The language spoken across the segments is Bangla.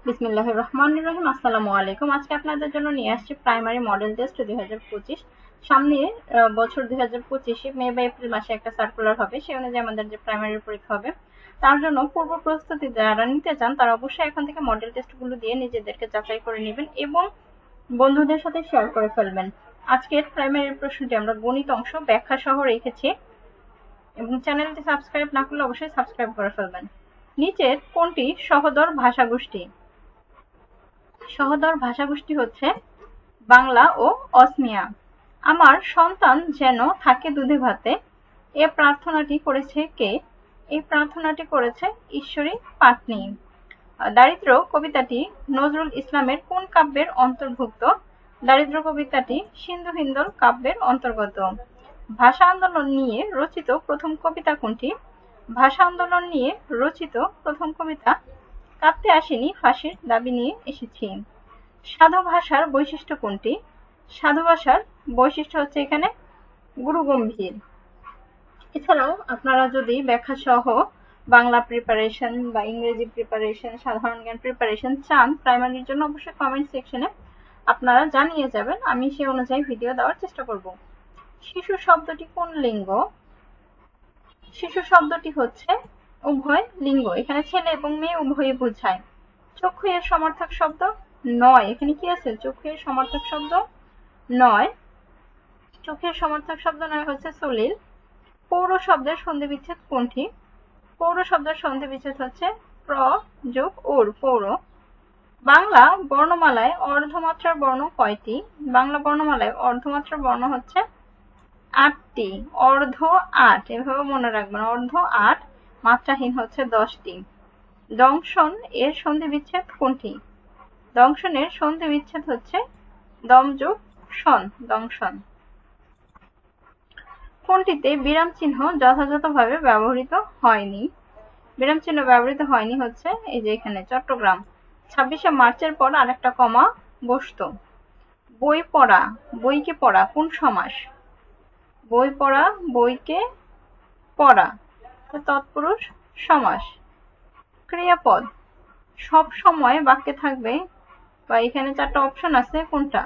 বিসমিল্লাহির রহমানির রহিম। আসসালামু আলাইকুম। আজকে আপনাদের জন্য নিয়ে আসছি প্রাইমারি মডেল টেস্ট 2025। সামনে বছর 2025-এ মে বা এপ্রিল মাসে একটা সার্কুলার হবে, সেই অনুযায়ী আমাদের যে প্রাইমারি পরীক্ষা হবে তার জন্য পূর্ব প্রস্তুতি যারা নিতে চান তারা অবশ্যই এখন থেকে মডেল টেস্টগুলো দিয়ে নিজেদেরকে যাচাই করে নেবেন এবং বন্ধুদের সাথে শেয়ার করে ফেলবেন। আজকের প্রাইমারি প্রশ্নটি আমরা গণিত অংশ ব্যাখ্যা সহ রেখেছি এবং চ্যানেলটি সাবস্ক্রাইব না করলে অবশ্যই সাবস্ক্রাইব করে ফেলবেন। নিচের কোনটি সহোদর ভাষাগোষ্ঠী? সহোদর ভাষাগোষ্ঠী হচ্ছে বাংলা ও অসমিয়া। আমার সন্তান যেন থাকে দুধে ভাতে, এ প্রার্থনাটি করেছে কে? এই প্রার্থনাটি করেছে ঈশ্বরী পাটনি। দারিদ্র কবিতাটি নজরুল ইসলামের কোন কাব্যের অন্তর্ভুক্ত? দারিদ্র কবিতাটি সিন্ধু হিন্দল কাব্যের অন্তর্গত। ভাষা আন্দোলন নিয়ে রচিত প্রথম কবিতা কোনটি? ভাষা আন্দোলন নিয়ে রচিত প্রথম কবিতা কাঁদতে আসিনি, ফাঁসির দাবি নিয়ে এসেছি। সাধু ভাষার বৈশিষ্ট্য কোনটি? সাধু ভাষার বৈশিষ্ট্য হচ্ছে এখানে গুরুগম্ভীর। এছাড়াও আপনারা যদি ব্যাখ্যা সহ বাংলা প্রিপারেশন বা ইংরেজি প্রিপারেশন, সাধারণ জ্ঞান প্রিপারেশন চান প্রাইমারির জন্য, অবশ্যই কমেন্ট সেকশনে আপনারা জানিয়ে যাবেন, আমি সেই অনুযায়ী ভিডিও দেওয়ার চেষ্টা করব। শিশু শব্দটি কোন লিঙ্গ? শিশু শব্দটি হচ্ছে উভয় লিঙ্গ, এখানে ছেলে এবং মেয়ে উভয়ই বোঝায়। চক্ষু এর সমার্থক শব্দ নয়, এখানে কি আছে? চক্ষু এর সমার্থক শব্দ নয়, চোখের সমার্থক শব্দ নয় হচ্ছে সলিল। পৌর শব্দের সন্ধি বিচ্ছেদ কোনটি? পৌর শব্দের সন্ধি বিচ্ছেদ হচ্ছে প্র যোগ ওর, পৌর। বাংলা বর্ণমালায় অর্ধমাত্রার বর্ণ কয়টি? বাংলা বর্ণমালায় অর্ধমাত্রার বর্ণ হচ্ছে 8টি, অর্ধ 8, এভাবে মনে রাখবেন, অর্ধ 8, মাত্রাহীন হচ্ছে 10টি। দংশন এর সন্ধি বিচ্ছেদ কোনটি? দংশনের সন্ধি বিচ্ছেদ হচ্ছে দম যোগ শন, দংশন। কোনটিতে বিরাম চিহ্ন যথাযথভাবে ব্যবহৃত হয়নি? বিরাম চিহ্ন ব্যবহৃত হয়নি হচ্ছে এই যে এখানে চট্টগ্রাম। 26শে মার্চের পর আরেকটা কমা বসতো। বই পড়া, বইকে পড়া কোন সমাস? বই পড়া, বইকে পড়া তৎপুরুষ সমাস। ক্রিয়াপদ সব সময় বাক্যে থাকবে, বা এখানে 4টা অপশন আছে, কোনটা?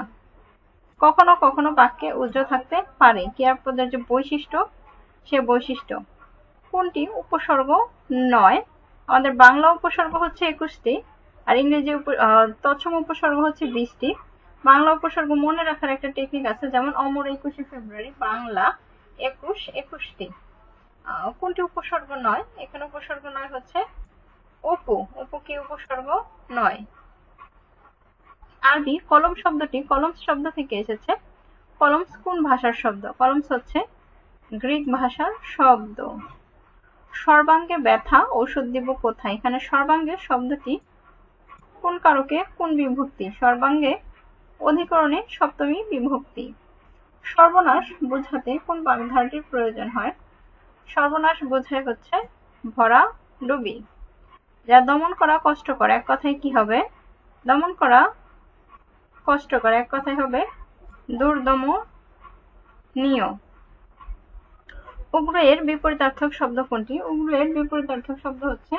কখনো কখনো বাক্যে উজ্জ্ব থাকতে পারে, ক্রিয়াপদের যে বৈশিষ্ট্য সে বৈশিষ্ট্য। কোনটি উপসর্গ নয়? আমাদের বাংলা উপসর্গ হচ্ছে 21টি আর ইংরেজি তৎসম উপসর্গ হচ্ছে 20টি। বাংলা উপসর্গ মনে রাখার একটা টেকনিক আছে, যেমন অমর 21শে ফেব্রুয়ারি, বাংলা 21টি। কোনটি উপসর্গ নয়? এখানে উপসর্গ নয় হচ্ছে অপু, অপু কি উপসর্গ নয়? আরবি কলম শব্দটি কলমস শব্দ থেকে এসেছে। কলমস কোন ভাষার শব্দ? কলমস হচ্ছে গ্রিক ভাষার শব্দ। সর্বাঙ্গে ব্যথা ঔষধ দিব কোথায়? এখানে সর্বাঙ্গে শব্দটি কোন কারকে কোন বিভক্তি? সর্বাঙ্গে অধিকরণে সপ্তমী বিভক্তি। সর্বনাশ বোঝাতে কোন বাগধারাটির প্রয়োজন হয়? সর্বনাশ বোঝায় হচ্ছে ভরা ডুবি। যা দমন করা কষ্টকর, এক কথায় কি হবে? দমন করা কষ্টকর, এক কথায় হবে দুর্দমনীয়। উগ্র এর বিপরীতার্থক শব্দ কোনটি? উগ্র এর বিপরীতার্থক শব্দ হচ্ছে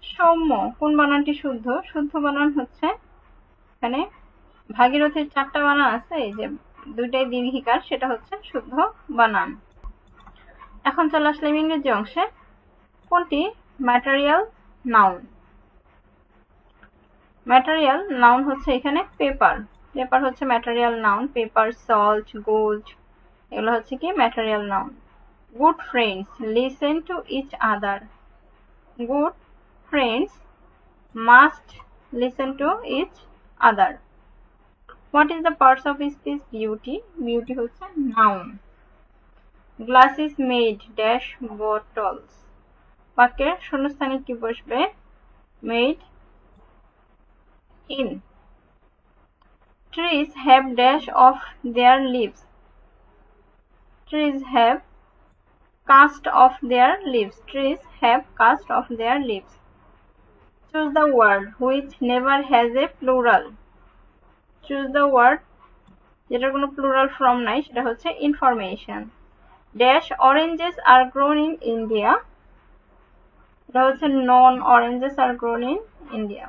সৌম্য। কোন বানানটি শুদ্ধ? শুদ্ধ বানান হচ্ছে এখানে ভাগীরথীর 4টা বানান আছে, এই যে 2টাই দীর্ঘিকার, সেটা হচ্ছে শুদ্ধ বানান। এখন চলে আসলাম ইংরেজি অংশে। কোনটি ম্যাটেরিয়াল নাউন? ম্যাটেরিয়াল নাউন হচ্ছে এখানে পেপার, পেপার হচ্ছে material noun. Paper, salt, gold, এগুলো হচ্ছে কি material noun. Good friends listen to each other. Good friends must listen to each other. What is the parts of speech? Beauty, beauty হচ্ছে noun. Glass is made dash bottles. বাক্যের শূন্যস্থানে কি বসবে? Made in. Trees have dash of their leaves. Trees have cast of their leaves. Trees have cast of their leaves. Choose the word which never has a plural. Choose the word যেটার কোনো plural form নাই, সেটা হচ্ছে information. Dash oranges are grown in India. এটা হচ্ছে non oranges are grown in India.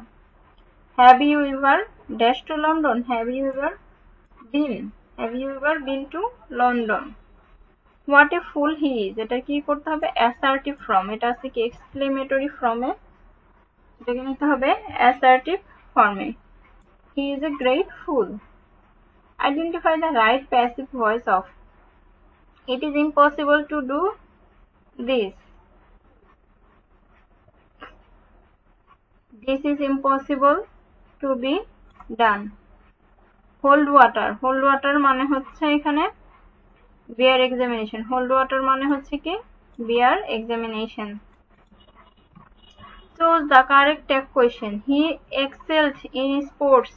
Have you ever dash to London? Have you ever been to London? What a fool he is, এটা কি করতে হবে? Assertive form. এটা আছে কি এক্সক্লেমেটরি ফর্মে, এটাকে নিতে হবে অ্যাসার্টিভ ফর্মে। He is a great full. Identify the right passive voice of. It is impossible to do this. This is impossible to be done. Hold water. Hold water মানে হচ্ছে এখানে bear examination. Hold water মানে হচ্ছে কি bear examination. Choose the correct question. He excelled in sports.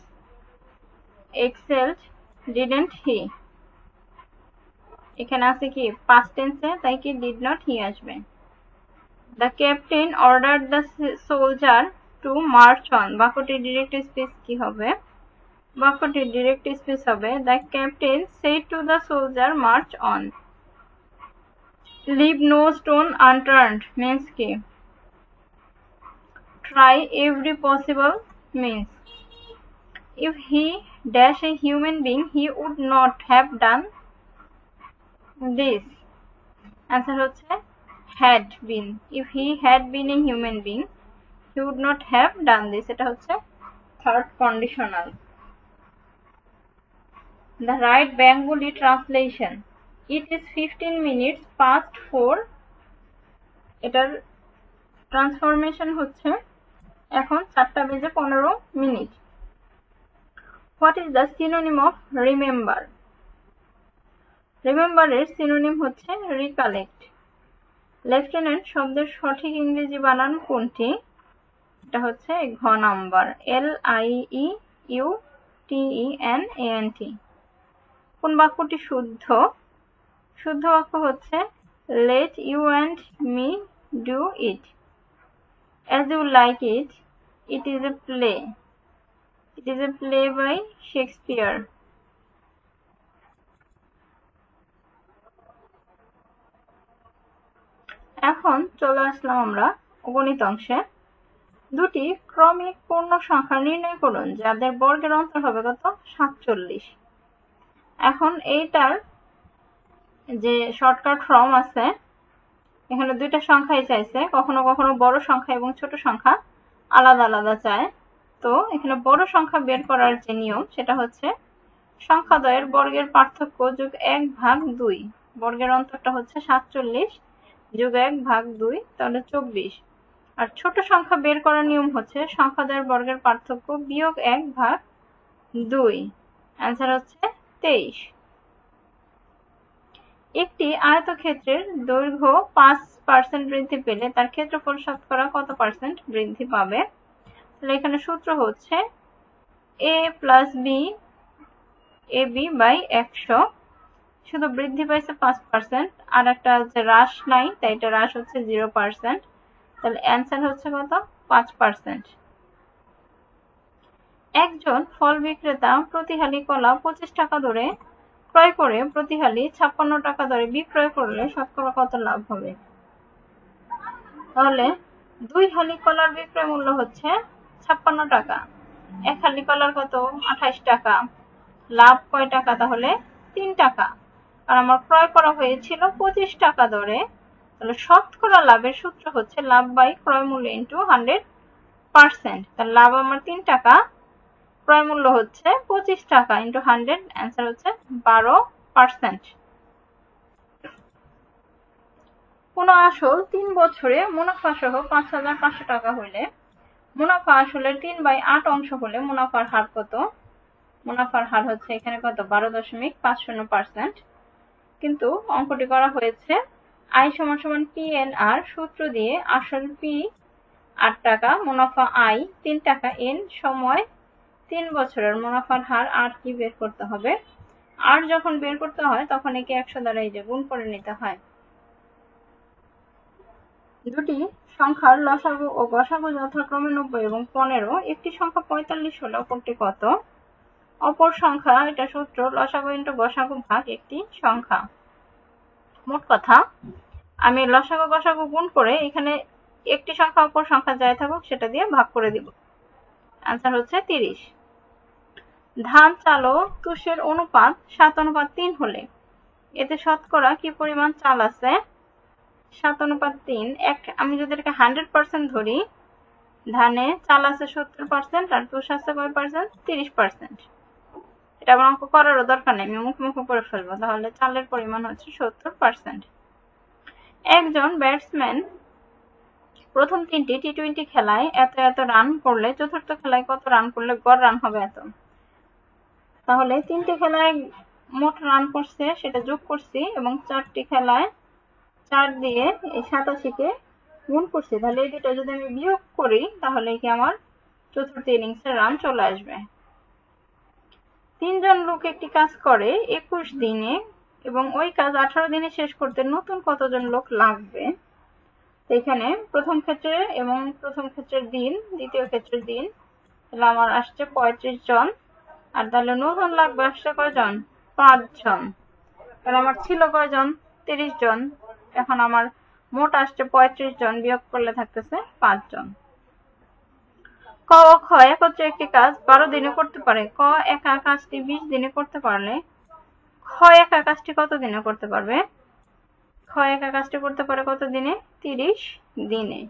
Excelled, didn't he? এখানে আছে কি past tense এ, তাই কি did not he আসবে। The captain ordered the soldier to march on. বাক্যটির ডিরেক্ট স্পিচ কি হবে? বাক্যটির ডিরেক্ট স্পিচ হবে the captain said to the soldier march on. Leave no stone unturned means কি? Try every possible means. If he dash a human being, he would not have done this. Answer হচ্ছে had been. If he had been a human being, he would not have done this. এটা হচ্ছে third conditional. The right Bengali translation. It is 15 minutes past 4. এটার ট্রান্সফরমেশন হচ্ছে এখন 4টা বেজে 15 minute. What is the synonym of remember? Remember এর synonym হচ্ছে recollect. লেফটেন্যান্ট শব্দের সঠিক ইংরেজি বানান কোনটি? এটা হচ্ছে ঘ নাম্বার, LIEUTENANT। কোন বাক্যটি শুদ্ধ? শুদ্ধ বাক্য হচ্ছে let you and me do it as you like it. It is a play. It is a play by Shakespeare. এখন চলে আসলাম আমরা গণিত অংশে। দুটি ক্রমিক পূর্ণ সংখ্যা নির্ণয় করুন যাদের বর্গের অন্তর হবে কত? 47। এখন এইটার যে শর্টকাট ফর্ম আছে, এখানে দুইটা সংখ্যাই চাইছে, কখনো কখনো বড় সংখ্যা এবং ছোট সংখ্যা আলাদা আলাদা চায়। তো এখানে বড় সংখ্যা বের করার যে নিয়ম সেটা হচ্ছে সংখ্যাদ্বয়ের বর্গের পার্থক্য যোগ 1/2। বর্গের অন্তরটা হচ্ছে 47 যোগ 1/2, তাহলে 24। আর ছোট সংখ্যা বের করার নিয়ম হচ্ছে সংখ্যাদ্বয়ের বর্গের পার্থক্য বিয়োগ 1/2। অ্যান্সার হচ্ছে 23। একটি আয়তক্ষেত্রের দৈর্ঘ্য 5% বৃদ্ধি পেলে তার ক্ষেত্রফল শতকরা কত পার্সেন্ট বৃদ্ধি পাবে? তাহলে এখানে সূত্র হচ্ছে a + b ab বাই 100। শুধু বৃদ্ধি পাইছে 5%, আর একটা যে হ্রাস নাই, তাই এটা হ্রাস হচ্ছে 0%। তাহলে অ্যান্সার হচ্ছে কত? 5%। একজন ফল বিক্রেতা প্রতি হালি কলা 25 টাকা দরে ক্রয় করে প্রতি হালি 56 টাকা দরে বিক্রয় করলে শতকরা কত লাভ হবে? তাহলে 2 হালি কলার বিক্রয় মূল্য হচ্ছে 56 টাকা, 1 হালি কলার কত? 28 টাকা। লাভ কয় টাকা? তাহলে 3 টাকা। আর আমার ক্রয় করা হয়েছিল 25 টাকা দরে, তাহলে শতকরা লাভের সূত্র হচ্ছে লাভ বাই ক্রয় মূল্য ইন্টু 100%। তাহলে লাভ আমার 3 টাকা, ক্রয় মূল্য হচ্ছে 25 টাকা ইন্টু 100, অ্যান্সার হচ্ছে 12%। কোন আসল 3 বছরে মুনাফা সহ 5,500 টাকা হইলে মুনাফা আসলের 3/8 অংশ হলে মুনাফার হার কত? মুনাফার হার হচ্ছে এখানে কত? 12.50%। কিন্তু অঙ্কটি করা হয়েছে I = PNR সূত্র দিয়ে। আসল P 8 টাকা, মুনাফা I 3 টাকা, N সময় 3 বছরের, মুনাফার হার আর কি বের করতে হবে? আর যখন বের করতে হয় তখন একে 100 দ্বারা এই যে গুণ করে নিতে হয়। দুটি সংখ্যার লসাগু ও গসাগু যথাক্রমে 90 এবং 15। একটি সংখ্যা 45 হলে অপরটি কত? অপর সংখ্যা, এটা সূত্র লসাগু ইন্টু গসাগু ভাগ একটি সংখ্যা। মোট কথা আমি লসাগু গসাগু গুণ করে এখানে একটি সংখ্যা অপর সংখ্যা যাই থাকুক সেটা দিয়ে ভাগ করে দিব। आंसर হচ্ছে 30। ধান চাল ও তুষের অনুপাত 7:3 হলে এতে শতকরা কি পরিমাণ চাল আছে? 7:3। আমি যদি এটাকে 100% ধরি, ধানে চাল আছে 70% আর তুষ আছে কয় পার্সেন্ট? 30%। এটা আমার অঙ্ক করারও দরকার নেই, আমি মুখে করে ফেলবো। তাহলে চালের পরিমাণ হচ্ছে 70%। একজন ব্যাটসম্যান প্রথম 3টি টি20 খেলায় এত রান করলে চতুর্থ খেলায় কত রান করলে গড় রান হবে এত? তাহলে 3টি খেলায় মোট রান করছে সেটা যোগ করছি এবং 4টি খেলায় 4 দিয়ে এই 87কে গুণ করছি। তাহলে এই দুটো যদি আমি বিয়োগ করি তাহলে কি আমার চতুর্থ ইনিংসের রান চলে আসবে। 3 জন লোক একটি কাজ করে 21 দিনে এবং ওই কাজ 18 দিনে শেষ করতে নতুন কতজন লোক লাগবে? এখানে প্রথম ক্ষেত্রের দিন, দ্বিতীয় ক্ষেত্রের দিন, তাহলে আমার আসছে 35 জন। আর তাহলে নতুন লাগবে আসছে কয়জন? 5 জন। তাহলে আমার ছিল কয়জন? 30 জন। এখন আমার মোট আসছে 35 জন, বিয়োগ করলে থাকতেছে 5 জন। ক ও খ একত্রে একটি কাজ 12 দিনে করতে পারে। ক একা কাজটি 20 দিনে করতে পারলে খ একা কাজটি কত দিনে করতে পারবে? খ একা কাজটি করতে পারে কত দিনে? 30 দিনে।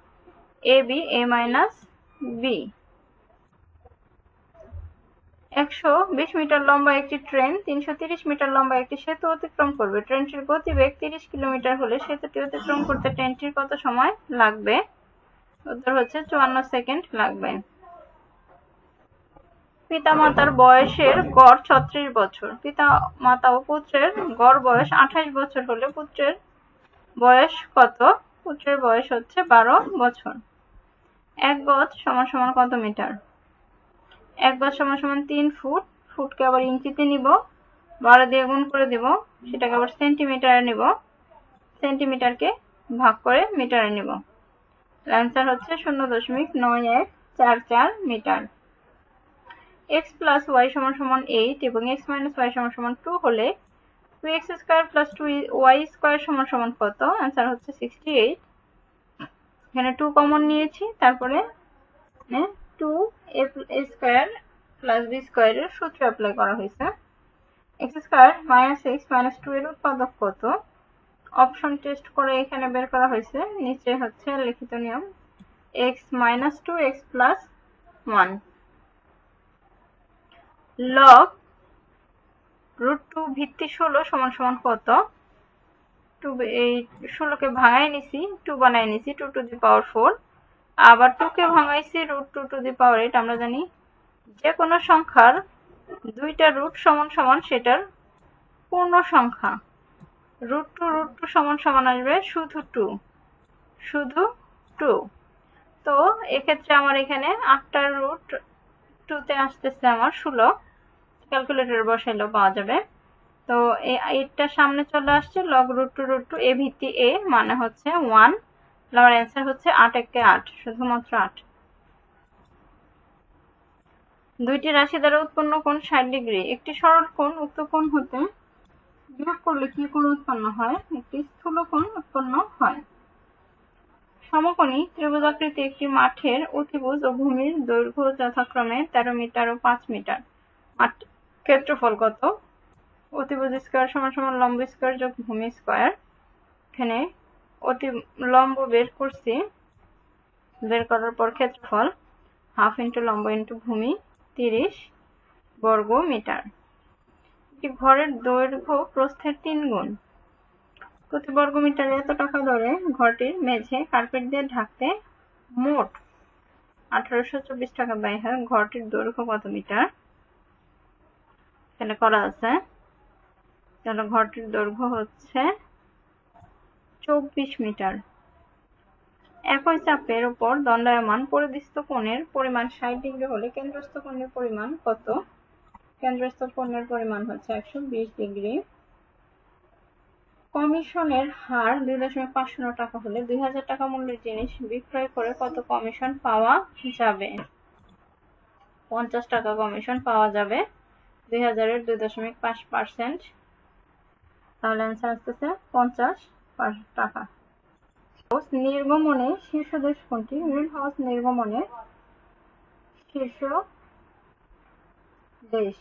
A B A minus B. 120 metre লম্বা একটি ট্রেন 330 মিটার লম্বা একটি সেতু অতিক্রম করবে। ট্রেনটির গতিবেগ 30 কিলোমিটার হলে সেতুটি অতিক্রম করতে ট্রেনটির কত সময় লাগবে? উত্তর হচ্ছে 54 সেকেন্ড লাগবে। পিতামাতার বয়সের গড় 36 বছর। পিতামাতা ও পুত্রের গড় বয়স 28 বছর হলে পুত্রের বয়স কত? পুত্রের বয়স হচ্ছে 12 বছর। 1 গজ সমান সমান কত মিটার? 1 গজ সমান সমান 3 ফুট। ফুটকে আবার ইঞ্চিতে নিব, 12 দিয়ে গুণ করে দিব, সেটাকে আবার সেন্টিমিটারে নিব, সেন্টিমিটারকে ভাগ করে মিটারে নিব। অ্যান্সার হচ্ছে 0.9144 মিটার। x প্লাস y সমান সমান 8 এবং x মাইনাস y সমান সমান 2 হলে 2x square plus 2y square সমান সমান কত? অ্যান্সার হচ্ছে 68। এখানে 2 কমন নিয়েছি, তারপরে 2a স্কয়ার প্লাস b স্কয়ারের সূত্র অ্যাপ্লাই করা হয়েছে। x square minus x minus 2 এর উৎপাদক কত? অপশন টেস্ট করে এখানে বের করা হয়েছে। নিচে হচ্ছে লিখিত নিয়ম x minus 2 x plus 1। Log √2 ভিত্তি 16 সমান সমান কত? এই 16কে ভাঙাই নিছি, 2 বানাই নিছি, 2 টু দি পাওয়ার 4। আবার 2 কে ভাঙাইছি √2 টু দি পাওয়ার 8। আমরা জানি যে কোনো সংখ্যার দুইটা রুট সমান সমান সেটার পূর্ণ সংখ্যা। √2 সমান সমান আসবে শুধু 2, শুধু 2। তো এক্ষেত্রে আমার এখানে 8টা √2 তে আসতেছে আমার 16। ক্যালকুলেটর বসাইলেও পাওয়া যাবে। তো এই 8টা সামনে চলে আসছে, লগ √2 এ ভিত্তি a মানে হচ্ছে 1। আমার অ্যান্সার হচ্ছে 8 একে 8, শুধুমাত্র 8। দুইটি রাশি দ্বারা উৎপন্ন কোণ 60 ডিগ্রি। একটি সরল কোণ উক্ত কোণ হতে বিয়োগ করলে কি কোণ উৎপন্ন হয়? একটি স্থূল কোণ উৎপন্ন হয়। সমকোণী ত্রিভুজাকৃতি একটি মাঠের অতিভুজ ও ভূমির দৈর্ঘ্য যথাক্রমে 13 মিটার ও 5 মিটার। মাঠ ক্ষেত্রফল কত? অতিভুজ স্কয়ার সমান সমান লম্ব স্কয়ার যোগ ভূমি স্কয়ার। এখানে লম্ব বের করছি, বের করার পর ক্ষেত্রফল হাফ ইন্টু লম্ব ইন্টু ভূমি 30 বর্গ মিটার। একটি ঘরের দৈর্ঘ্য প্রস্থের 3 গুণ। প্রতি বর্গ মিটারে এত টাকা দরে ঘরটির মেঝে কার্পেট দিয়ে ঢাকতে মোট 1824 টাকা ব্যয় হয়। ঘরটির দৈর্ঘ্য কত মিটার? এখানে করা আছে। তাহলে ঘরটির দৈর্ঘ্য হচ্ছে 24 মিটার। একই চাপের উপর দণ্ডায়মান পরিধিস্থ কোণের পরিমাণ 60 ডিগ্রি হলে কেন্দ্রস্থ কোণের পরিমাণ কত? কেন্দ্রস্থ কোণের পরিমাণ হচ্ছে 120 ডিগ্রি। কমিশনের হার 2.5 টাকা হলে 2000 টাকা মূল্যের জিনিস বিক্রয় করে কত কমিশন পাওয়া যাবে? 50 টাকা কমিশন পাওয়া যাবে 2000 এর 2.5%। তাহলে অ্যান্সার আসতেছে 50 টাকা। নির্গমনে শীর্ষ দেশ কোনটি? গ্রিন হাউস নির্গমনে শীর্ষ দেশ।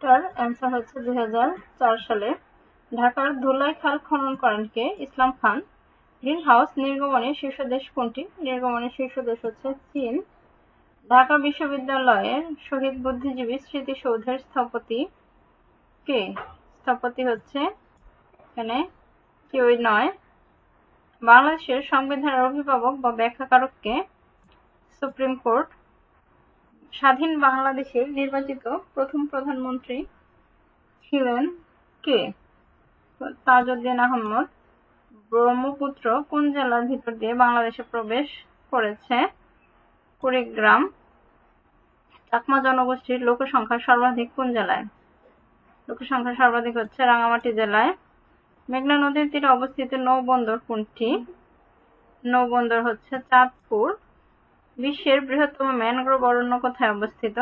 তার অ্যান্সার হচ্ছে 2004 সালে। ঢাকার ধুলাই খাল খনন করেন কে? ইসলাম খান। গ্রিন হাউস নির্গমনের শীর্ষ দেশ কোনটি? নির্গমনের শীর্ষ দেশ হচ্ছে চীন। ঢাকা বিশ্ববিদ্যালয়ের শহীদ বুদ্ধিজীবী স্মৃতিসৌধের স্থপতি কে? স্থপতি হচ্ছে এখানে কেউই নয়। বাংলাদেশের সংবিধানের অভিভাবক বা ব্যাখ্যাকারক কে? Supreme court. স্বাধীন বাংলাদেশের নির্বাচিত প্রথম প্রধানমন্ত্রী ছিলেন কে? তাজউদ্দিন আহমদ। ব্রহ্মপুত্র কোন জেলার ভিতর দিয়ে বাংলাদেশে প্রবেশ করেছে? কুড়িগ্রাম। চাকমা জনগোষ্ঠীর লোকসংখ্যা সর্বাধিক কোন জেলায়? লোকসংখ্যা সর্বাধিক হচ্ছে রাঙ্গামাটি জেলায়। মেঘনা নদীর তীরে অবস্থিত নৌবন্দর কোনটি? নৌবন্দর হচ্ছে চাঁদপুর। বিশ্বের বৃহত্তম ম্যানগ্রোভ অরণ্য কোথায় অবস্থিত?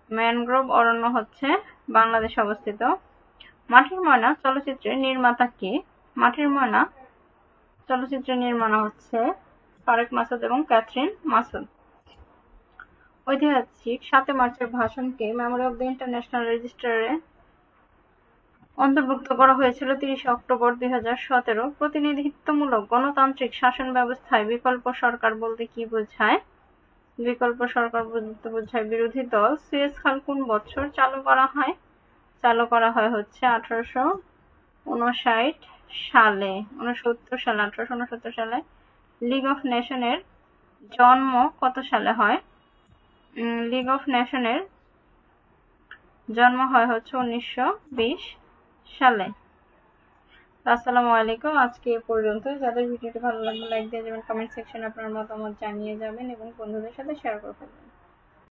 ম্যানগ্রোভ অরণ্য হচ্ছে বাংলাদেশে অবস্থিত। মাটির ময়না চলচ্চিত্রের নির্মাতা কে? মাটির ময়না চলচ্চিত্রের নির্মাতা হচ্ছে ফারেক মাসুদ এবং ক্যাথরিন মাসুদ। ঐতিহাসিক 7 মার্চের ভাষণকে মেমোরি অব দ্য ইন্টারন্যাশনাল রেজিস্টারে অন্তর্ভুক্ত করা হয়েছিল 30 অক্টোবর 2017। প্রতিনিধিত্বমূলক গণতান্ত্রিক শাসন ব্যবস্থায় বিকল্প সরকার বলতে কি বোঝায়? বিকল্প সরকার বলতে বোঝায় বিরোধী দল। সুয়েজ খাল কোন বছর চালু করা হয়? চালু করা হয় হচ্ছে 1859 সালে। 1869 সালে। লিগ অফ নেশনের জন্ম কত সালে হয়? লিগ অফ নেশনের জন্ম হয় হচ্ছে 1920 সালে। আসসালামু আলাইকুম। আজকে এ পর্যন্ত। যাদের ভিডিওটি ভালো লাগবে লাইক দিয়ে যাবেন, কমেন্ট সেকশনে আপনার মতামত জানিয়ে যাবেন এবং বন্ধুদের সাথে শেয়ার করবেন।